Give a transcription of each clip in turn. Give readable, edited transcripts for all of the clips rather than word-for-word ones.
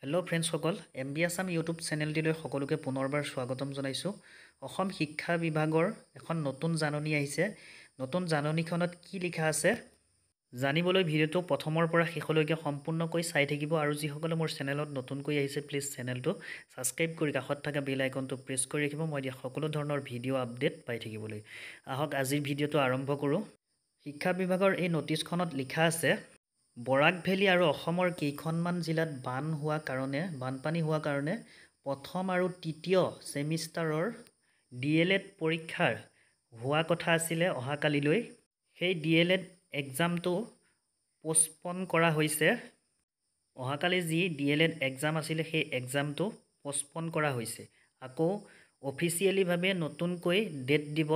Hello' ফ্ৰেণ্ডসকল MB Assam YouTube চেনেলটিলৈ সকলোকে পুনৰবাৰ স্বাগতম জনাইছোঁ। অসম শিক্ষা বিভাগৰ এখন নতুন জাননী আহিছে। নতুন জাননীখনত কি লিখা আছে জানিবলৈ ভিডিঅ'টো প্ৰথমৰ পৰা শেষলৈকে সম্পূৰ্ণকৈ চাই থাকিব আৰু যিসকলে মোৰ চেনেলত নতুনকৈ আহিছে প্লিজ চেনেলটো ছাবস্ক্ৰাইব কৰি কাষত থকা বেল আইকনটো প্ৰেছ কৰি ৰাখিব মই দিয়া সকলো ধৰণৰ ভিডিঅ' আপডেট পাই থাকিবলৈ। আহক আজিৰ ভিডিঅ'টো আৰম্ভ কৰোঁ। শিক্ষা বিভাগৰ এই নটিছখনত লিখা আছে বৰাক ভেলী আৰু অসমৰ কেইখনমান জিলাত বানপানী হোৱা কাৰণে প্ৰথম আৰু তৃতীয় ছেমিষ্টাৰৰ DLED পৰীক্ষাৰ হোৱা কথা আছিলে অহাকালিলৈ। সেই DLED এক্সামটো পোষ্টপন কৰা হৈছে। অহাকালি যি DLED এক্সাম আছিলে সেই এক্সামটো পোষ্টপন কৰা হৈছে। আকৌ অফিচিয়েলিভাৱে নতুনকৈ ডেট দিব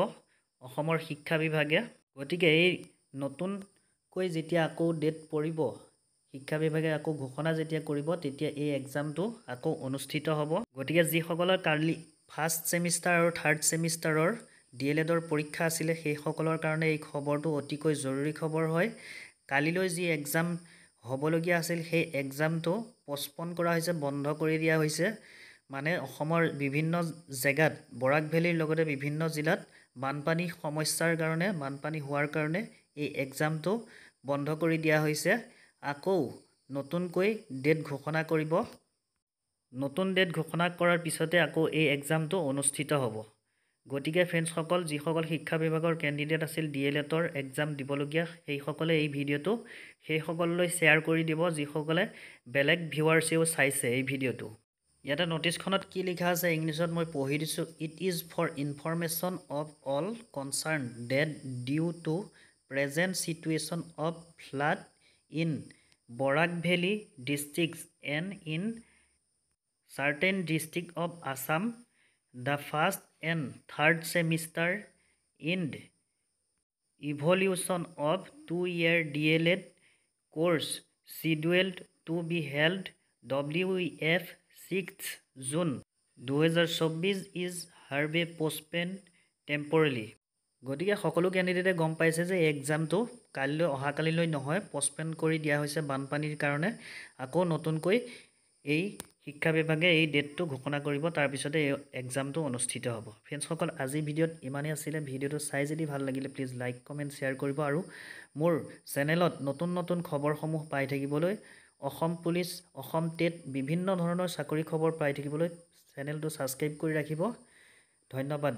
অসমৰ শিক্ষা বিভাগে। গতিকে এই নতুনকৈ যেতিয়া আকৌ ডেট পৰিব শিক্ষা বিভাগে আকৌ ঘোষণা যেতিয়া কৰিব তেতিয়া এই এক্সামটো আকৌ অনুষ্ঠিত হ'ব। গতিকে যিসকলৰ কালি ফাৰ্ষ্ট ছেমিষ্টাৰ আৰু থাৰ্ড ছেমিষ্টাৰৰ DLEDৰ পৰীক্ষা আছিলে সেইসকলৰ কাৰণে এই খবৰটো অতিকৈ জৰুৰী খবৰ হয়। কালিলৈ যি এক্সাম হ'বলগীয়া আছিল সেই এক্সামটো পোষ্টপন কৰা হৈছে, বন্ধ কৰি দিয়া হৈছে। মানে অসমৰ বিভিন্ন জেগাত বৰাক ভেলীৰ লগতে বিভিন্ন জিলাত বানপানী সমস্যাৰ কাৰণে বানপানী হোৱাৰ কাৰণে এই এক্সামটো বন্ধ কৰি দিয়া হৈছে। আকৌ নতুনকৈ ডেট ঘোষণা কৰিব। নতুন ডেট ঘোষণা কৰাৰ পিছতে আকৌ এই এক্সামটো অনুষ্ঠিত হ'ব। গতিকে ফ্ৰেণ্ডসকল যিসকল শিক্ষা বিভাগৰ কেণ্ডিডেট আছিল DLEDৰ এক্সাম দিবলগীয়া সেইসকলে এই ভিডিঅ'টো সেইসকললৈ শ্বেয়াৰ কৰি দিব যিসকলে বেলেগ ভিউৱাৰ্ছেও চাইছে এই ভিডিঅ'টো। ইয়াতে নটিছখনত কি লিখা আছে ইংলিছত মই পঢ়ি দিছোঁ। It is for information of all concern that due to present situation of flood in Barak valley districts and in certain district of Assam, the first and third semester in evolution of 2-year DLED course scheduled to be held WEF 6th June 2024 is hereby postponed temporarily. গতিকে সকলো কেণ্ডিডেটে গম পাইছে যে এই এক্সামটো কালিলৈ অহাকালিলৈ নহয়, postpone কৰি দিয়া হৈছে বানপানীৰ কাৰণে। আকৌ নতুনকৈ এই শিক্ষা বিভাগে এই ডেটটো ঘোষণা কৰিব, তাৰপিছতে এই এক্সামটো অনুষ্ঠিত হ'ব। ফ্ৰেণ্ডসকল আজিৰ ভিডিঅ'ত ইমানেই আছিলে। ভিডিঅ'টো চাই যদি ভাল লাগিলে প্লিজ লাইক কমেণ্ট শ্বেয়াৰ কৰিব আৰু মোৰ চেনেলত নতুন নতুন খবৰসমূহ পাই থাকিবলৈ অসম পুলিচ অসম টেট বিভিন্ন ধৰণৰ চাকৰি খবৰ পাই থাকিবলৈ চেনেলটো ছাবস্ক্ৰাইব কৰি ৰাখিব। ধন্যবাদ।